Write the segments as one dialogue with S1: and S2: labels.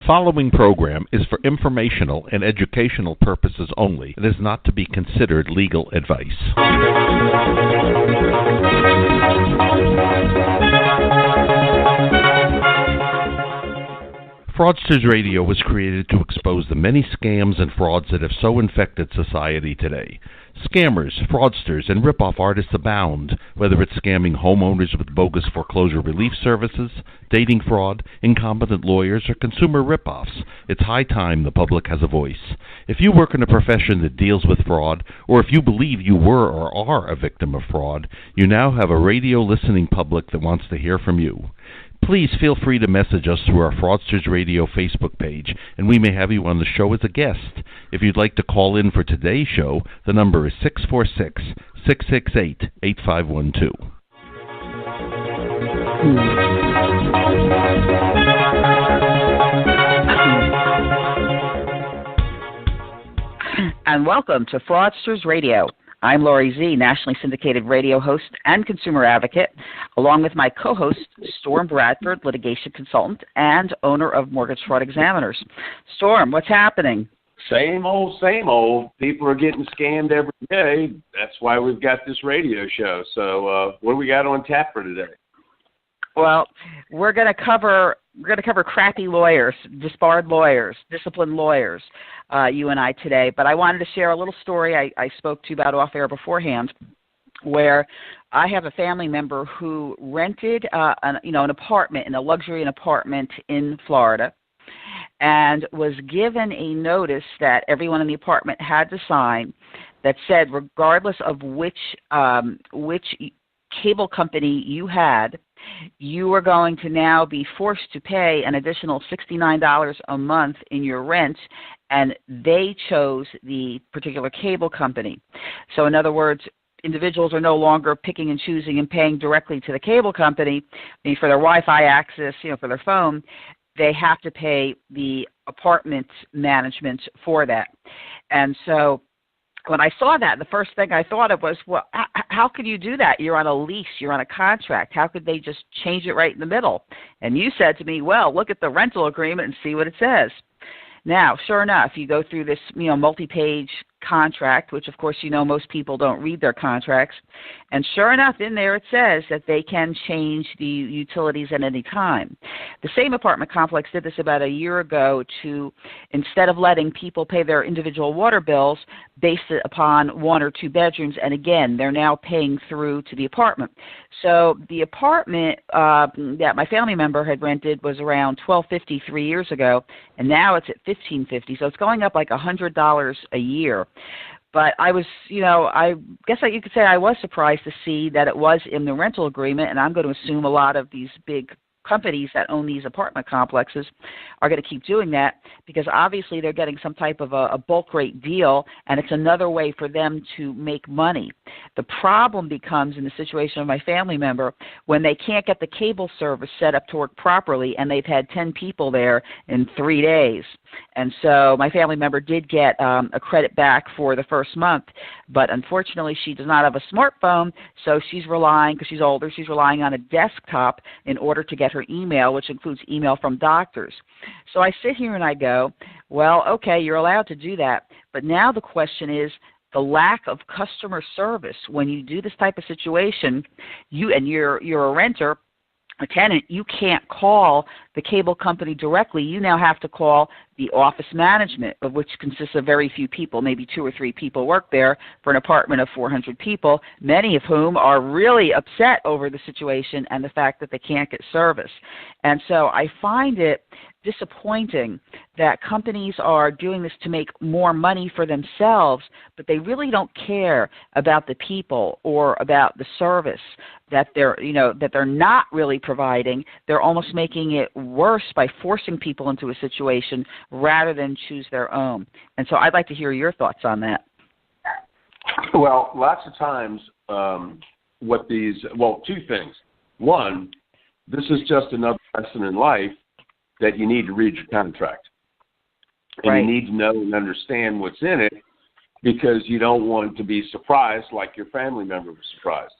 S1: Following program is for informational and educational purposes only and is not to be considered legal advice. Fraudsters Radio was created to expose the many scams and frauds that have so infected society today. Scammers, fraudsters, and rip-off artists abound, whether it's scamming homeowners with bogus foreclosure relief services, dating fraud, incompetent lawyers, or consumer rip-offs. It's high time the public has a voice. If you work in a profession that deals with fraud, or if you believe you were or are a victim of fraud, you now have a radio-listening public that wants to hear from you. Please feel free to message us through our Fraudsters Radio Facebook page, and we may have you on the show as a guest. If you'd like to call in for today's show, the number is 646-668-8512.
S2: And welcome to Fraudsters Radio. I'm Lori Z., nationally syndicated radio host and consumer advocate, along with my co-host, Storm Bradford, litigation consultant and owner of Mortgage Fraud Examiners. Storm, what's happening?
S3: Same old, same old. People are getting scammed every day. That's why we've got this radio show. So what do we got on tap for today?
S2: Well, we're going to cover crappy lawyers, disbarred lawyers, disciplined lawyers, you and I today. But I wanted to share a little story I spoke to you about off air beforehand, where I have a family member who rented an apartment, a luxury apartment in Florida, and was given a notice that everyone in the apartment had to sign that said, regardless of which cable company you had, you are going to now be forced to pay an additional $69 a month in your rent, and they chose the particular cable company. So in other words, individuals are no longer picking and choosing and paying directly to the cable company. I mean, for their Wi-Fi access, for their phone, they have to pay the apartment management for that. And so when I saw that, the first thing I thought of was, well, how could you do that? You're on a lease. You're on a contract. How could they just change it right in the middle? And you said to me, well, look at the rental agreement and see what it says. Now, sure enough, you go through this, multi-page contract, which, of course, most people don't read their contracts. And sure enough, in there it says that they can change the utilities at any time. The same apartment complex did this about a year ago to, instead of letting people pay their individual water bills, based it upon one or two bedrooms. And again, they're now paying through to the apartment. So the apartment that my family member had rented was around $1,250 3 years ago, and now it's at $1,550. So it's going up like $100 a year. But I was, I guess you could say I was surprised to see that it was in the rental agreement, and I'm going to assume a lot of these big companies that own these apartment complexes are going to keep doing that because obviously they're getting some type of a bulk rate deal, and it's another way for them to make money. The problem becomes in the situation of my family member when they can't get the cable service set up to work properly, and they've had 10 people there in 3 days. And so my family member did get a credit back for the first month, but unfortunately she does not have a smartphone, so she's relying, because she's older, she's relying on a desktop in order to get her email, which includes email from doctors. So I sit here and I go, well, okay, you're allowed to do that, but now the question is the lack of customer service. When you do this type of situation, you're a renter, a tenant, you can't call the cable company directly. You now have to call the office management, of which consists of very few people. Maybe 2 or 3 people work there for an apartment of 400 people, many of whom are really upset over the situation and the fact that they can't get service. And so I find it disappointing that companies are doing this to make more money for themselves, but they really don't care about the people or about the service that they're not really providing. They're almost making it worse by forcing people into a situation rather than choose their own. And so I'd like to hear your thoughts on that.
S3: Well, lots of times two things. One, this is just another lesson in life that you need to read your contract. And
S2: right.
S3: You need to know and understand what's in it because you don't want to be surprised like your family member was surprised.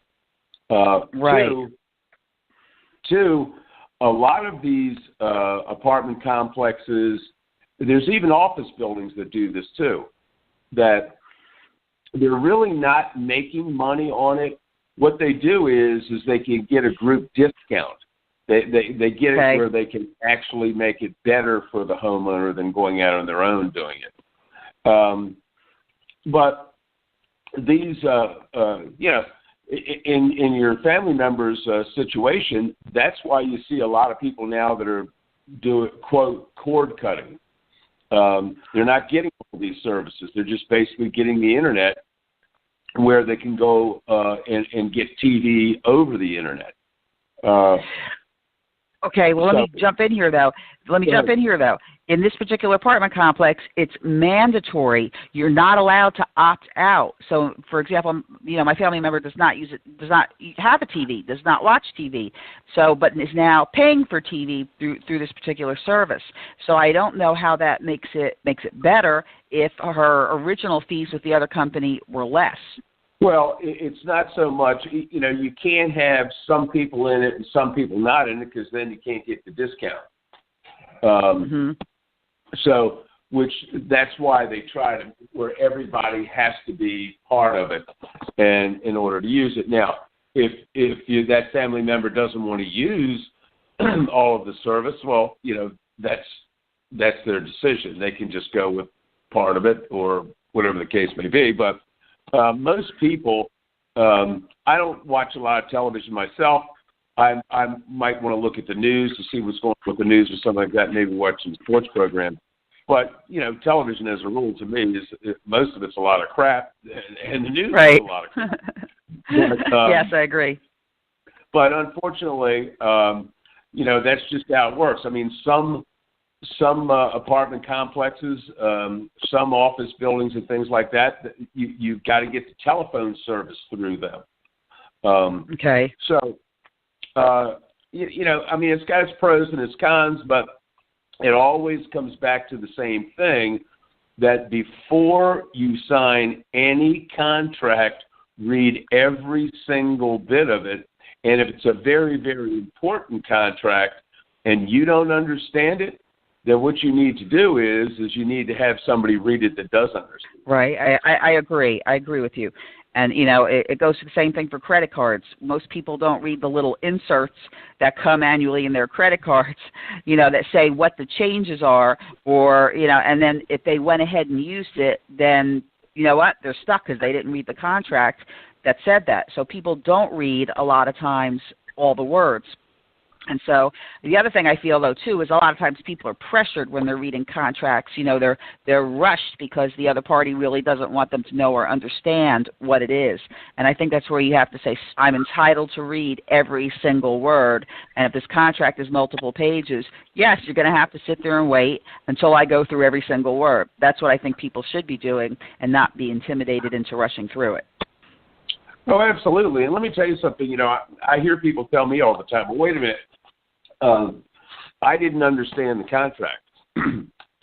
S2: Right.
S3: Two, a lot of these apartment complexes, there's even office buildings that do this too, that they're really not making money on it. What they do is they can get a group discount. They get it where they can actually make it better for the homeowner than going out on their own doing it. But these, in your family member's situation, that's why you see a lot of people now that are doing, quote, cord cutting. They're not getting all these services. They're just basically getting the internet where they can go and get TV over the internet.
S2: Okay, well, let me jump in here, though. In this particular apartment complex, it's mandatory. You're not allowed to opt out. So, for example, my family member does not have a TV, does not watch TV, but is now paying for TV through this particular service. So I don't know how that makes it better if her original fees with the other company were less.
S3: Well, it's not so much, you can't have some people in it and some people not in it because then you can't get the discount. So, that's why they try to, where everybody has to be part of it and in order to use it. Now, if that family member doesn't want to use all of the service, well, that's their decision. They can just go with part of it or whatever the case may be. But most people, I don't watch a lot of television myself. I might want to look at the news to see what's going on with the news or something like that, maybe watch some sports program. But, television as a rule to me is most of it's a lot of crap, and the news is a lot of crap.
S2: Yes, I agree.
S3: But unfortunately, that's just how it works. I mean, some apartment complexes, some office buildings and things like that, you've got to get the telephone service through them.
S2: Okay.
S3: So, it's got its pros and its cons, but it always comes back to the same thing, that before you sign any contract, read every single bit of it. And if it's a very, very important contract and you don't understand it, then what you need to do is you need to have somebody read it that does understand.
S2: Right. I agree. I agree with you. And, it goes to the same thing for credit cards. Most people don't read the little inserts that come annually in their credit cards, that say what the changes are, or, and then if they went ahead and used it, then, they're stuck because they didn't read the contract that said that. So people don't read a lot of times all the words. And so the other thing I feel, though, too, is a lot of times people are pressured when they're reading contracts. They're rushed because the other party really doesn't want them to know or understand what it is. And I think that's where you have to say, I'm entitled to read every single word. And if this contract is multiple pages, yes, you're going to have to sit there and wait until I go through every single word. That's what I think people should be doing and not be intimidated into rushing through it.
S3: Oh, absolutely. And let me tell you something. I hear people tell me all the time, well, wait a minute. I didn't understand the contract.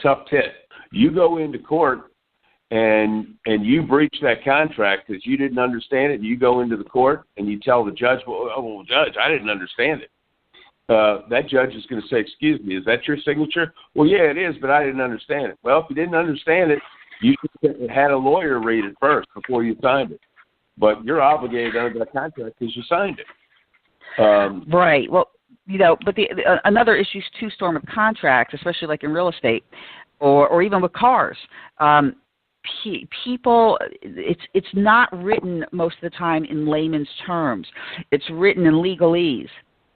S3: Tough tit. You go into court and you breach that contract because you didn't understand it. And you go into the court and you tell the judge, well, judge, I didn't understand it. That judge is going to say, excuse me, is that your signature? Well, yeah, it is, but I didn't understand it. Well, if you didn't understand it, you had a lawyer read it first before you signed it. But you're obligated under that contract because you signed it.
S2: Right. Well, but another issue too, Storm, of contracts, especially like in real estate or even with cars. People, it's not written most of the time in layman's terms. It's written in legalese.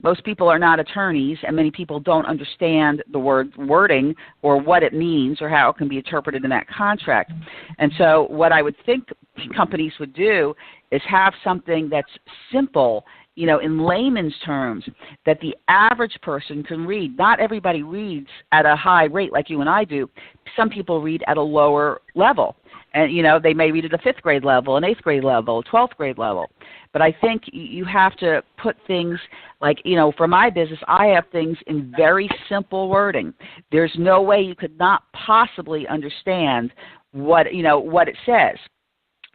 S2: Most people are not attorneys, and many people don't understand the wording or what it means or how it can be interpreted in that contract. And so what I would think companies would do is have something that's simple, in layman's terms, that the average person can read. Not everybody reads at a high rate like you and I do. Some people read at a lower level. And, they may read at a 5th grade level, an 8th grade level, 12th grade level. But I think you have to put things like, for my business, I have things in very simple wording. There's no way you could not possibly understand what it says.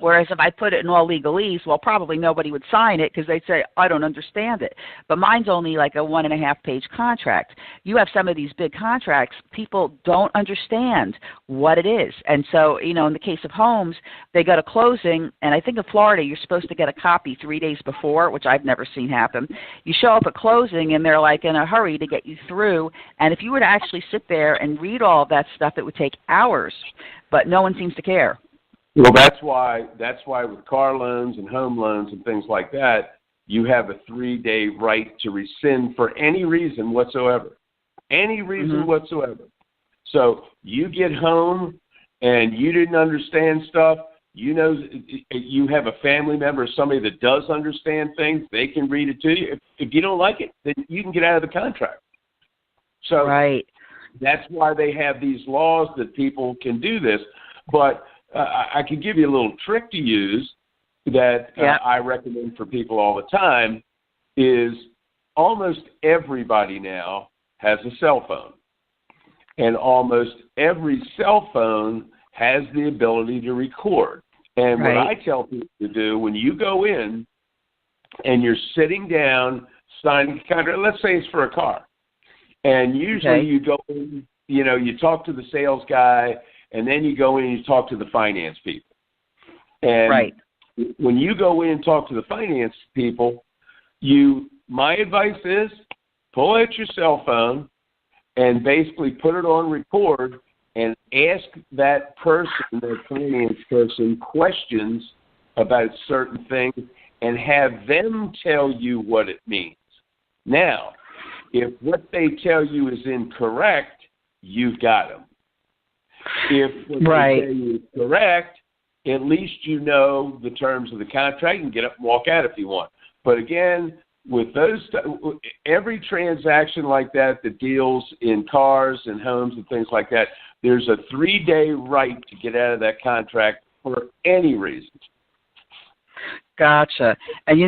S2: Whereas if I put it in all legalese, well, probably nobody would sign it because they'd say, I don't understand it. But mine's only like a 1.5-page contract. You have some of these big contracts, people don't understand what it is. And so, in the case of homes, they go to closing, and I think in Florida you're supposed to get a copy 3 days before, which I've never seen happen. You show up at closing, and they're like in a hurry to get you through. And if you were to actually sit there and read all of that stuff, it would take hours. But no one seems to care.
S3: Well, that's why with car loans and home loans and things like that, you have a 3-day right to rescind for any reason whatsoever. Any reason whatsoever. So you get home and you didn't understand stuff, you have a family member or somebody that does understand things, they can read it to you. If you don't like it, then you can get out of the contract. So that's why they have these laws that people can do this. But I can give you a little trick to use that I recommend for people all the time is almost everybody now has a cell phone. And almost every cell phone has the ability to record. And what I tell people to do when you go in and you're sitting down signing a contract, let's say it's for a car. And usually you go in, you talk to the sales guy, and then you go in and you talk to the finance people. And when you go in and talk to the finance people, my advice is pull out your cell phone and basically put it on record and ask that person, that finance person, questions about certain things and have them tell you what it means. Now, if what they tell you is incorrect, you've got them. If what they tell you is correct, at least you know the terms of the contract and get up and walk out if you want. But again, with every transaction like that deals in cars and homes and things like that, there's a 3-day right to get out of that contract for any reason.
S2: Gotcha. And,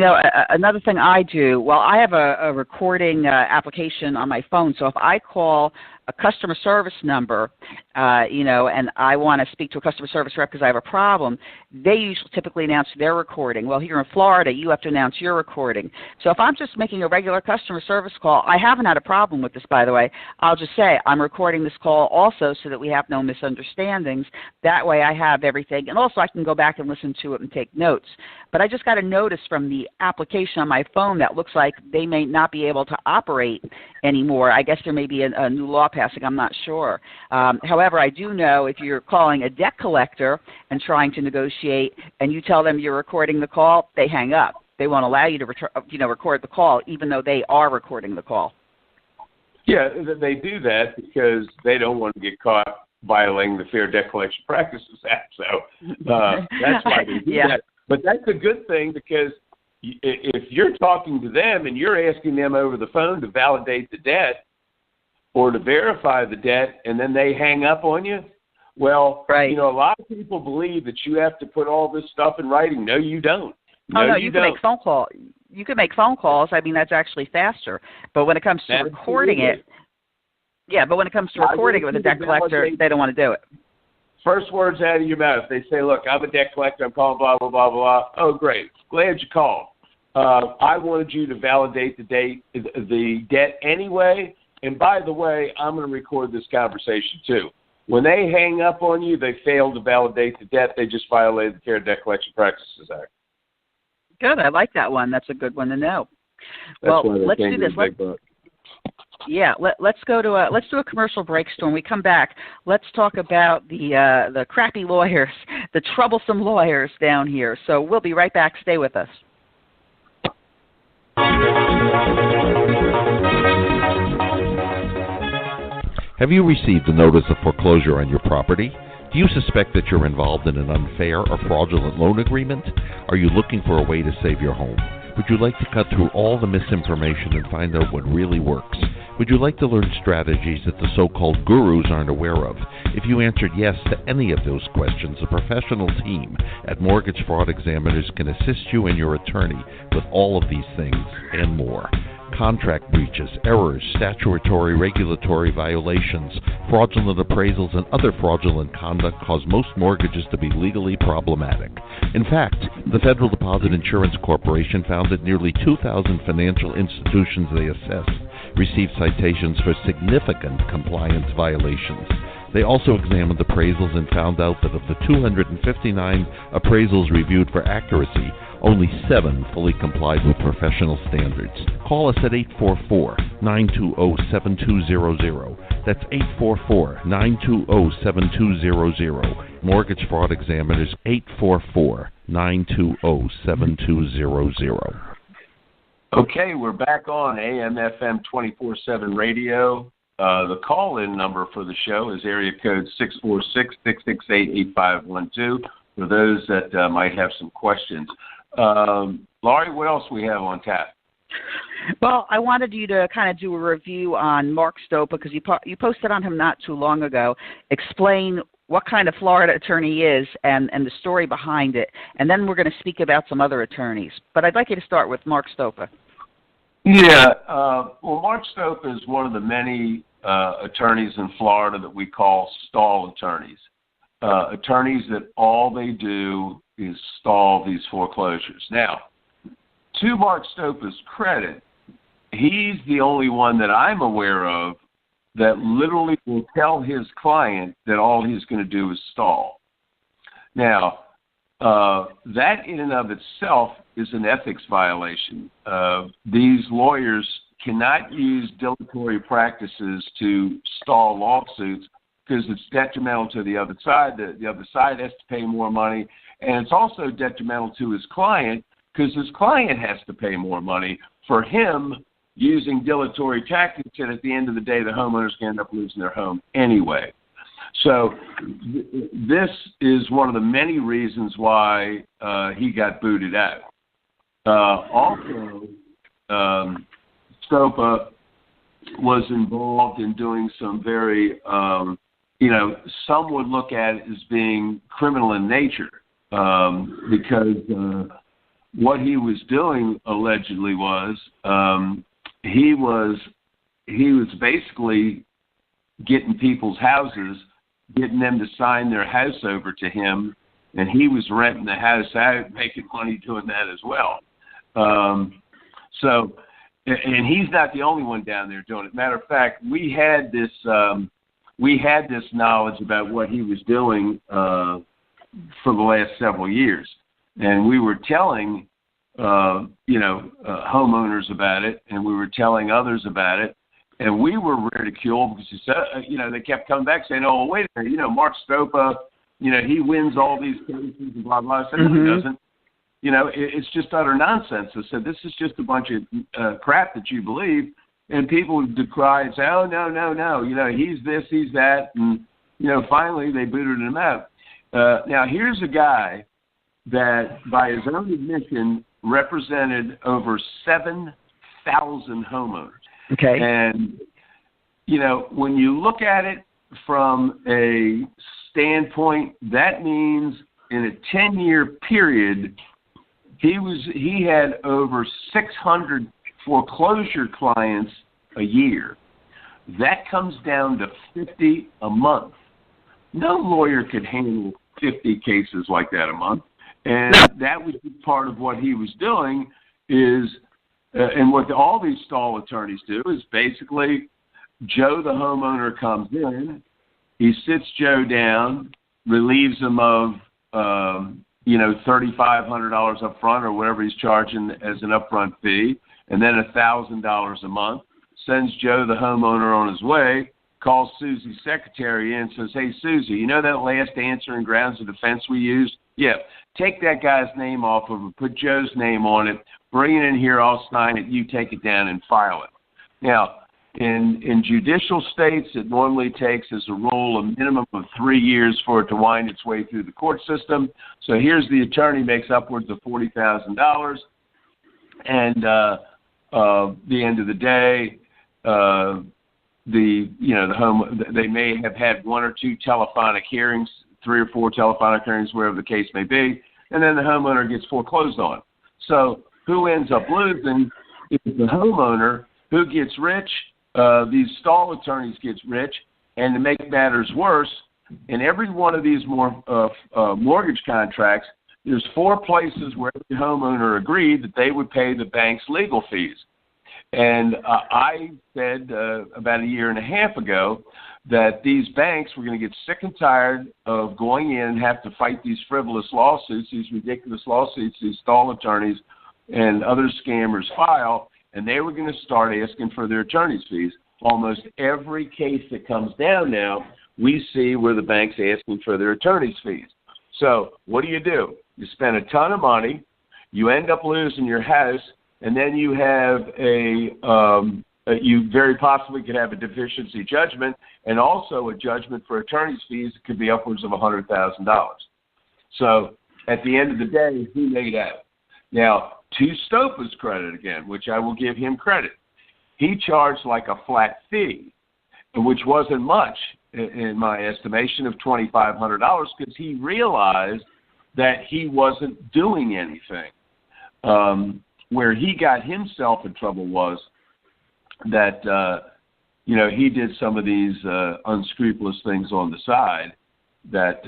S2: another thing I do, I have a recording application on my phone. So if I call a customer service number, and I want to speak to a customer service rep because I have a problem, they usually typically announce their recording. Well, here in Florida, you have to announce your recording. So if I'm just making a regular customer service call, I haven't had a problem with this, by the way. I'll just say I'm recording this call also so that we have no misunderstandings. That way I have everything. And also I can go back and listen to it and take notes. But I just got a notice from the application on my phone that looks like they may not be able to operate anymore. I guess there may be a new law passing. I'm not sure. However, I do know if you're calling a debt collector and trying to negotiate and you tell them you're recording the call, they hang up. They won't allow you to record the call even though they are recording the call.
S3: Yeah, they do that because they don't want to get caught violating the Fair Debt Collection Practices Act. So that's why they do that. But that's a good thing because if you're talking to them and you're asking them over the phone to validate the debt or to verify the debt and then they hang up on you, well, a lot of people believe that you have to put all this stuff in writing. No, you don't.
S2: No, you can make phone calls. You can make phone calls. I mean, that's actually faster. But when it comes to recording it, with a debt collector, they don't want to do it.
S3: First words out of your mouth. They say, look, I'm a debt collector. I'm calling blah, blah, blah, blah. Oh, great. Glad you called. I wanted you to validate the debt anyway. And by the way, I'm going to record this conversation too. When they hang up on you, they fail to validate the debt. They just violated the Fair Debt Collection Practices Act.
S2: Good. I like that one. That's a good one to know. Let's do this. Let's do a commercial break. So when we come back, let's talk about the crappy lawyers, the troublesome lawyers down here. So we'll be right back. Stay with us.
S1: Have you received a notice of foreclosure on your property? Do you suspect that you're involved in an unfair or fraudulent loan agreement? Are you looking for a way to save your home? Would you like to cut through all the misinformation and find out what really works? Would you like to learn strategies that the so-called gurus aren't aware of? If you answered yes to any of those questions, a professional team at Mortgage Fraud Examiners can assist you and your attorney with all of these things and more. Contract breaches, errors, statutory regulatory violations, fraudulent appraisals, and other fraudulent conduct cause most mortgages to be legally problematic. In fact, the Federal Deposit Insurance Corporation found that nearly 2,000 financial institutions they assessed received citations for significant compliance violations. They also examined appraisals and found out that of the 259 appraisals reviewed for accuracy, only 7 fully complied with professional standards. Call us at 844-920-7200. That's 844-920-7200. Mortgage Fraud Examiners, 844-920-7200.
S3: Okay, we're back on AM/FM 24/7 radio. The call-in number for the show is area code 646-668-8512 for those that might have some questions. Laurie, what else we have on tap?
S2: Well, I wanted you to kind of do a review on Mark Stopa because you posted on him not too long ago. Explain what kind of Florida attorney he is and the story behind it. And then we're going to speak about some other attorneys. But I'd like you to start with Mark Stopa.
S3: Yeah, well, Mark Stopa is one of the many attorneys in Florida that we call stall attorneys. Attorneys that all they do is stall these foreclosures. Now, to Mark Stopa's credit, he's the only one that I'm aware of that literally will tell his client that all he's going to do is stall. Now, that in and of itself is an ethics violation. These lawyers cannot use dilatory practices to stall lawsuits because it's detrimental to the other side. The other side has to pay more money, and it's also detrimental to his client because his client has to pay more money for him using dilatory tactics, and at the end of the day, the homeowners can end up losing their home anyway. So this is one of the many reasons why he got booted out. Also, Stopa was involved in doing some very, some would look at it as being criminal in nature because what he was doing allegedly was he was basically getting people's houses, getting them to sign their house over to him, and he was renting the house out, making money doing that as well. And he's not the only one down there doing it. Matter of fact, we had this knowledge about what he was doing for the last several years, and we were telling homeowners about it, and we were telling others about it, and we were ridiculed because they kept coming back saying, "Oh, well, wait a minute, Mark Stopa, he wins all these cases and blah blah." I said, "No, he doesn't. It's just utter nonsense." I said, "This is just a bunch of crap that you believe," and people would decry and say, "Oh, no, he's this, he's that," and finally they booted him out. Now here's a guy that, by his own admission, represented over 7,000 homeowners.
S2: Okay.
S3: And, when you look at it from a standpoint, that means in a 10-year period, he had over 600 foreclosure clients a year. That comes down to 50 a month. No lawyer could handle 50 cases like that a month. And that was part of what he was doing is, and what all these stall attorneys do is basically Joe, the homeowner, comes in, he sits Joe down, relieves him of, $3,500 up front or whatever he's charging as an upfront fee, and then $1,000 a month, sends Joe, the homeowner, on his way, calls Susie's secretary in and says, "Hey, Susie, that last answer in grounds of defense we used? Yeah, take that guy's name off of it, put Joe's name on it, bring it in here, I'll sign it, you take it down and file it." Now, in judicial states, it normally takes, as a rule, a minimum of 3 years for it to wind its way through the court system. So here's the attorney makes upwards of $40,000, and the end of the day, they may have had 1 or 2 telephonic hearings, 3 or 4 telephonic hearings, wherever the case may be, and then the homeowner gets foreclosed on. So who ends up losing is the homeowner, who gets rich? These stall attorneys gets rich, and to make matters worse, in every one of these mortgage contracts, there's 4 places where every homeowner agreed that they would pay the bank's legal fees. And I said about a year and a half ago that these banks were going to get sick and tired of going in and have to fight these frivolous lawsuits, these ridiculous lawsuits, these stall attorneys and other scammers file, and they were going to start asking for their attorney's fees. Almost every case that comes down now, we see where the bank's asking for their attorney's fees. So what do? You spend a ton of money, you end up losing your house, and then you have you very possibly could have a deficiency judgment and also a judgment for attorney's fees that could be upwards of $100,000. So at the end of the day, who made out? Now, to Stopa's credit again, which I will give him credit, he charged like a flat fee, which wasn't much in my estimation of $2,500 because he realized that he wasn't doing anything. Where he got himself in trouble was that, he did some of these unscrupulous things on the side that,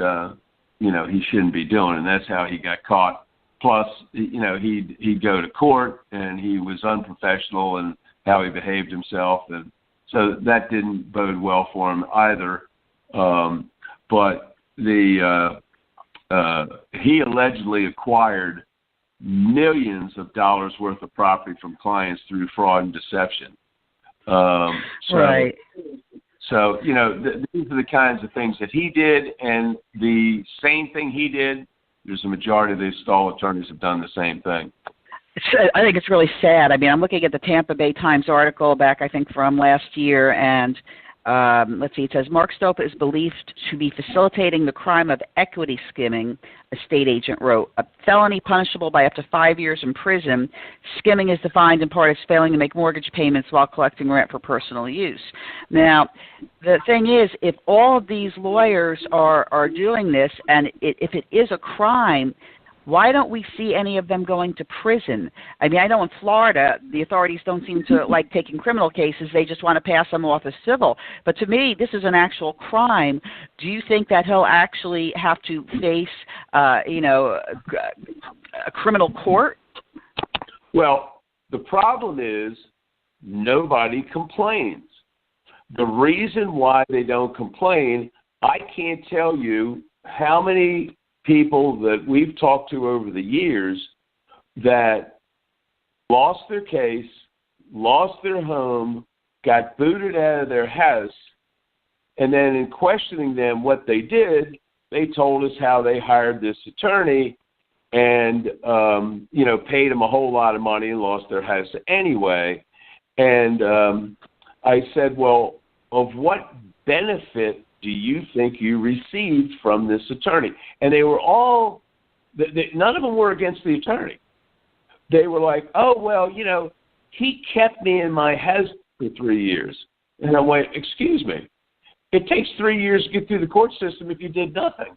S3: he shouldn't be doing, and that's how he got caught. Plus, he'd go to court, and he was unprofessional in how he behaved himself, and so that didn't bode well for him either. But he allegedly acquired millions of dollars worth of property from clients through fraud and deception.
S2: Right.
S3: So, these are the kinds of things that he did, and the same thing he did, there's a majority of these stall attorneys have done the same thing.
S2: I think it's really sad. I mean, I'm looking at the Tampa Bay Times article back, I think, from last year, and let's see, it says, Mark Stopa is believed to be facilitating the crime of equity skimming, a state agent wrote. A felony punishable by up to 5 years in prison. Skimming is defined in part as failing to make mortgage payments while collecting rent for personal use. Now, the thing is, if all of these lawyers are doing this, and if it is a crime, why don't we see any of them going to prison? I mean, I know in Florida, the authorities don't seem to like taking criminal cases. They just want to pass them off as civil. But to me, this is an actual crime. Do you think that he'll actually have to face, a criminal court?
S3: Well, the problem is nobody complains. The reason why they don't complain, I can't tell you how many people that we've talked to over the years that lost their case, lost their home, got booted out of their house, and then in questioning them what they did, they told us how they hired this attorney and, paid them a whole lot of money and lost their house anyway. And I said, well, of what benefit do you think you received from this attorney? And they were all, none of them were against the attorney. They were like, oh, well, he kept me in my house for 3 years. And I went, excuse me, it takes 3 years to get through the court system if you did nothing.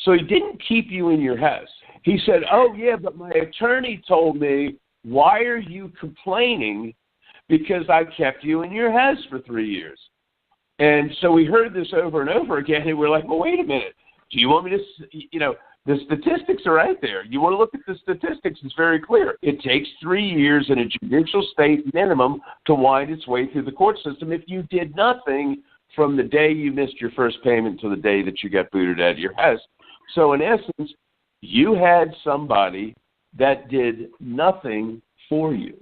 S3: So he didn't keep you in your house. He said, oh, yeah, but my attorney told me, why are you complaining? Because I kept you in your house for 3 years. And so we heard this over and over again, and we're like, well, wait a minute. Do you want me to, the statistics are right there. You want to look at the statistics, it's very clear. It takes 3 years in a judicial state minimum to wind its way through the court system if you did nothing from the day you missed your first payment to the day that you got booted out of your house. So in essence, you had somebody that did nothing for you.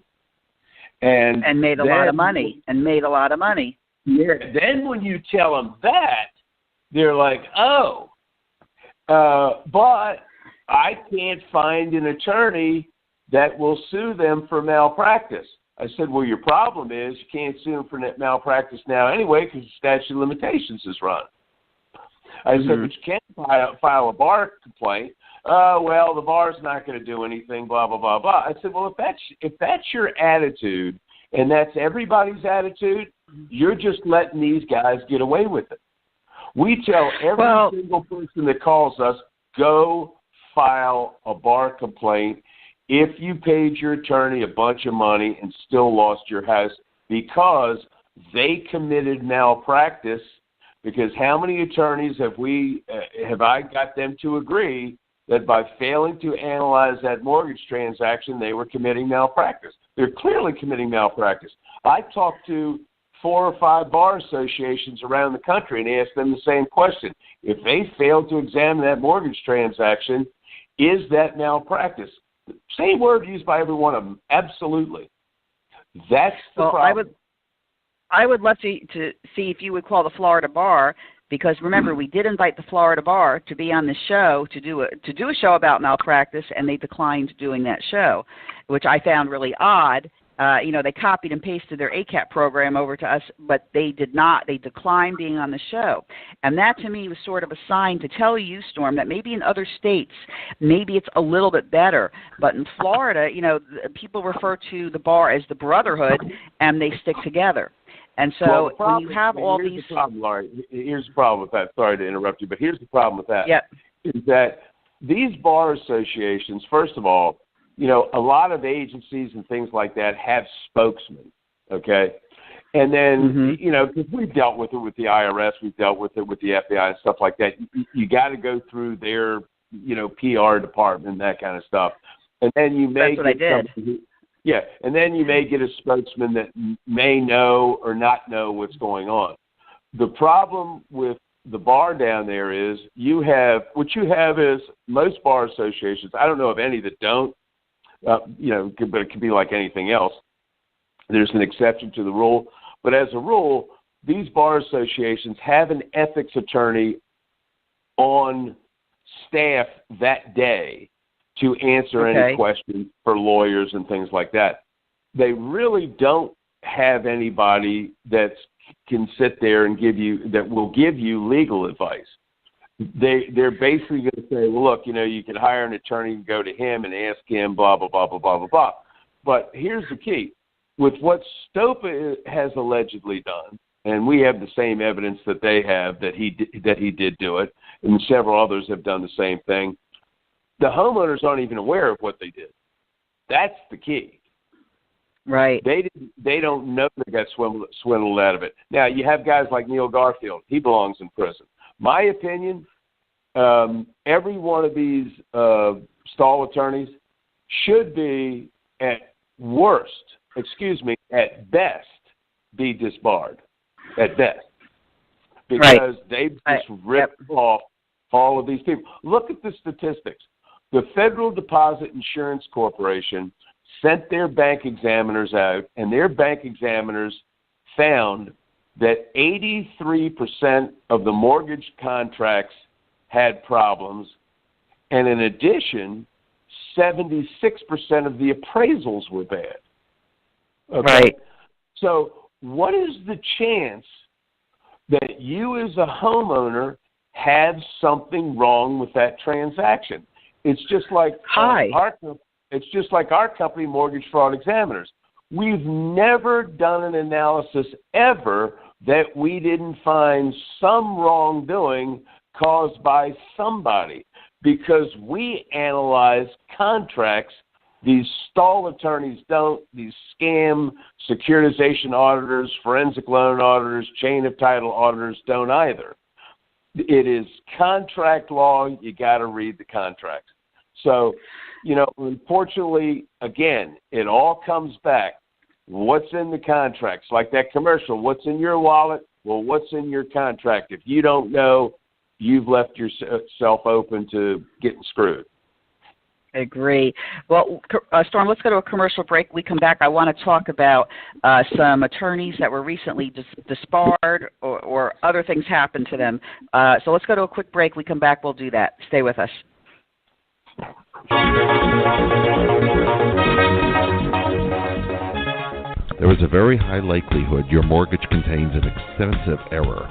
S3: And
S2: made a lot of money.
S3: Yeah. Then when you tell them that, they're like, oh, but I can't find an attorney that will sue them for malpractice. I said, well, your problem is you can't sue them for malpractice now anyway because the statute of limitations is run. I said, but you can't file a bar complaint. Well, the bar's not going to do anything, blah, blah, blah, blah. I said, well, if that's your attitude and that's everybody's attitude, you're just letting these guys get away with it. We tell every single person that calls us, go file a bar complaint if you paid your attorney a bunch of money and still lost your house because they committed malpractice. Because how many attorneys have I got them to agree that by failing to analyze that mortgage transaction, they were committing malpractice? They're clearly committing malpractice. I talked to 4 or 5 bar associations around the country and asked them the same question. If they failed to examine that mortgage transaction, is that malpractice? Same word used by every one of them. Absolutely. That's the problem.
S2: I would love to see if you would call the Florida Bar, because remember, we did invite the Florida Bar to be on the show to do a show about malpractice, and they declined doing that show, which I found really odd. They copied and pasted their ACAP program over to us, but they did not. They declined being on the show. And that, to me, was sort of a sign to tell you, Storm, that maybe in other states, maybe it's a little bit better. But in Florida, people refer to the bar as the brotherhood, and they stick together. And so when you have all these...
S3: Here's the problem, Laurie. Here's the problem with that. Sorry to interrupt you, but here's the problem with that.
S2: Yep.
S3: Is that these bar associations, first of all, a lot of agencies and things like that have spokesmen, okay? And then, because we've dealt with it with the IRS, we've dealt with it with the FBI and stuff like that. You got to go through their, PR department, that kind of stuff. And then you may and then you may get a spokesman that may know or not know what's going on. The problem with the bar down there is what you have is most bar associations. I don't know of any that don't. But it could be like anything else. There's an exception to the rule. But as a rule, these bar associations have an ethics attorney on staff that day to answer any questions for lawyers and things like that. They really don't have anybody that can sit there and will give you legal advice. They're basically going to say, well, look, you can hire an attorney and go to him and ask him, blah, blah, blah, blah, blah, blah, blah. But here's the key. With what Stopa has allegedly done, and we have the same evidence that they have that he did do it, and several others have done the same thing, the homeowners aren't even aware of what they did. That's the key.
S2: Right.
S3: They don't know they got swindled out of it. Now, you have guys like Neil Garfield. He belongs in prison. My opinion, every one of these stall attorneys should be at best, be disbarred. At best. Because they've just ripped off all of these people. Look at the statistics. The Federal Deposit Insurance Corporation sent their bank examiners out, and their bank examiners found that 83% of the mortgage contracts had problems, and in addition, 76% of the appraisals were bad. Okay?
S2: Right.
S3: So what is the chance that you as a homeowner have something wrong with that transaction? It's just like our company, Mortgage Fraud Examiners. We've never done an analysis ever that we didn't find some wrongdoing caused by somebody, because we analyze contracts. These stall attorneys don't. These scam securitization auditors, forensic loan auditors, chain of title auditors don't either. It is contract law. You got to read the contracts. So, unfortunately, again, it all comes back. What's in the contracts? Like that commercial, what's in your wallet? Well, what's in your contract? If you don't know, you've left yourself open to getting screwed.
S2: Agree. Well, Storm, let's go to a commercial break. We come back. I want to talk about some attorneys that were recently disbarred or other things happened to them. So let's go to a quick break. We come back. We'll do that. Stay with us.
S1: There is a very high likelihood your mortgage contains an extensive error.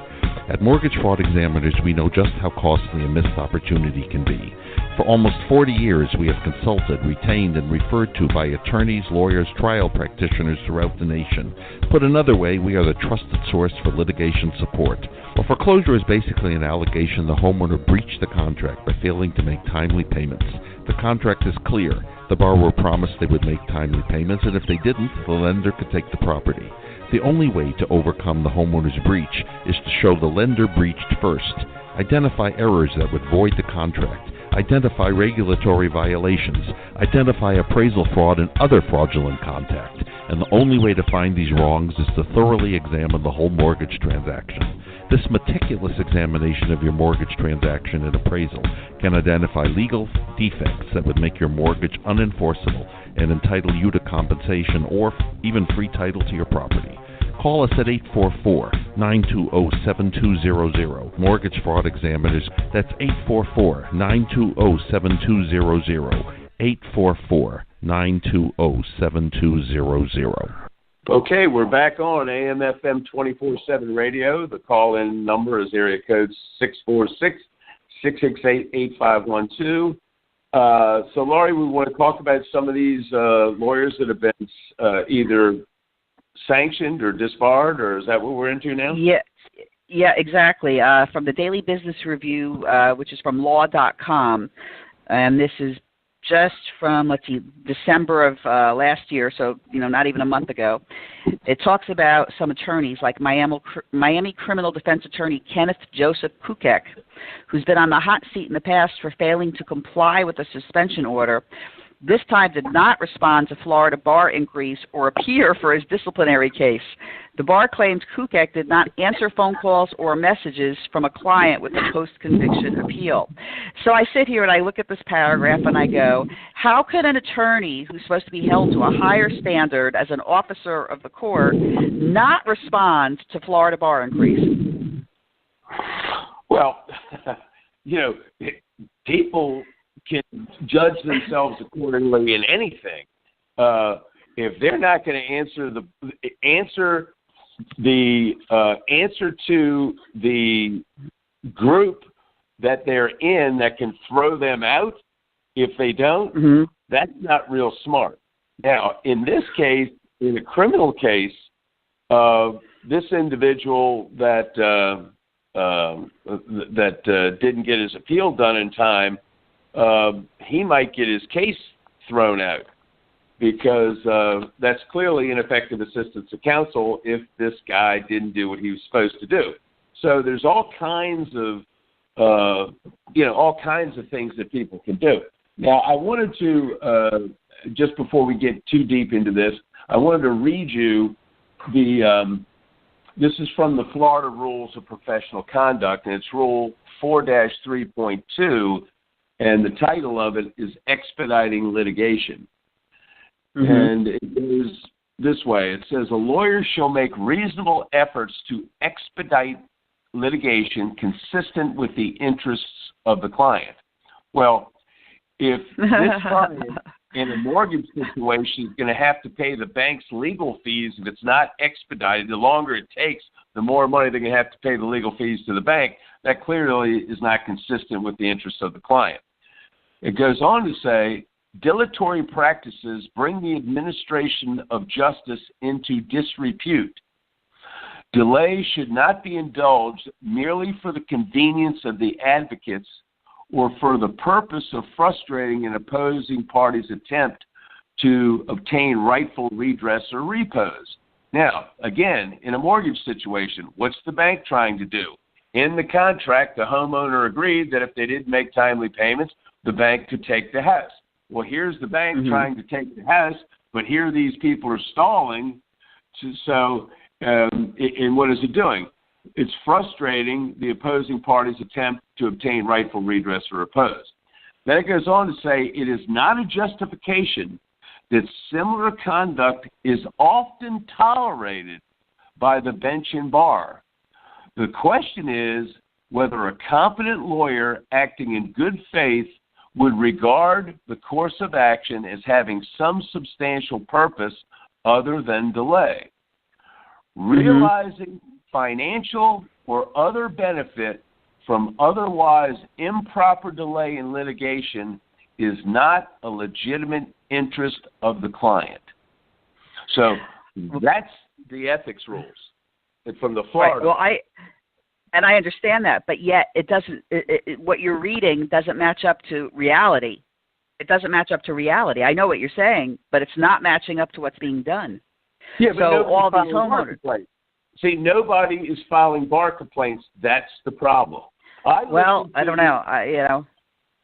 S1: At Mortgage Fraud Examiners, we know just how costly a missed opportunity can be. For almost 40 years, we have consulted, retained, and referred to by attorneys, lawyers, trial practitioners throughout the nation. Put another way, we are the trusted source for litigation support. A foreclosure is basically an allegation the homeowner breached the contract by failing to make timely payments. The contract is clear. The borrower promised they would make timely payments, and if they didn't, the lender could take the property. The only way to overcome the homeowner's breach is to show the lender breached first, identify errors that would void the contract, identify regulatory violations, identify appraisal fraud and other fraudulent contact, and the only way to find these wrongs is to thoroughly examine the whole mortgage transaction. This meticulous examination of your mortgage transaction and appraisal can identify legal defects that would make your mortgage unenforceable and entitle you to compensation or even free title to your property. Call us at 844-920-7200. Mortgage Fraud Examiners, that's 844-920-7200. 844-920-7200.
S3: Okay, we're back on AM FM 24/7 radio. The call-in number is area code 646-668-8512. So, Laurie, we want to talk about some of these lawyers that have been either sanctioned or disbarred, or is that what we're into now?
S2: Yeah, exactly. From the Daily Business Review, which is from law.com, and this is just from, December of last year, so, not even a month ago. It talks about some attorneys like Miami criminal defense attorney Kenneth Joseph Kukek, who's been on the hot seat in the past for failing to comply with a suspension order. This time did not respond to Florida bar inquiries or appear for his disciplinary case. The bar claims Kukek did not answer phone calls or messages from a client with a post-conviction appeal. So I sit here and I look at this paragraph and I go, how could an attorney who's supposed to be held to a higher standard as an officer of the court not respond to Florida bar inquiries?
S3: Well, people can judge themselves accordingly in anything. If they're not going to answer to the group that they're in that can throw them out, if they don't, that's not real smart. Now, in this case, in a criminal case, this individual that didn't get his appeal done in time, he might get his case thrown out because that's clearly ineffective assistance of counsel if this guy didn't do what he was supposed to do. So there's all kinds of things that people can do. Now, I wanted to just before we get too deep into this, I wanted to read you this is from the Florida Rules of Professional Conduct, and it's Rule 4-3.2. And the title of it is Expediting Litigation. And it goes this way. It says, a lawyer shall make reasonable efforts to expedite litigation consistent with the interests of the client. Well, if this client in a mortgage situation is going to have to pay the bank's legal fees if it's not expedited, the longer it takes, the more money they're going to have to pay the legal fees to the bank. That clearly is not consistent with the interests of the client. It goes on to say, dilatory practices bring the administration of justice into disrepute. Delay should not be indulged merely for the convenience of the advocates or for the purpose of frustrating an opposing party's attempt to obtain rightful redress or repose. Now, again, in a mortgage situation, what's the bank trying to do? In the contract, the homeowner agreed that if they didn't make timely payments, the bank could take the house. Well, here's the bank trying to take the house, but here these people are stalling. And what is it doing? It's frustrating the opposing party's attempt to obtain rightful redress or repose. Then it goes on to say, it is not a justification that similar conduct is often tolerated by the bench and bar. The question is whether a competent lawyer acting in good faith would regard the course of action as having some substantial purpose other than delay. Realizing financial or other benefit from otherwise improper delay in litigation is not a legitimate interest of the client. So that's the ethics rules from the Florida.
S2: Right. Well, I understand that, but yet it doesn't. What you're reading doesn't match up to reality. It doesn't match up to reality. I know what you're saying, but it's not matching up to what's being done.
S3: Yeah, but
S2: so all these
S3: filing bar
S2: homeowners.
S3: complaints. See, nobody is filing bar complaints. That's the problem.
S2: I don't know.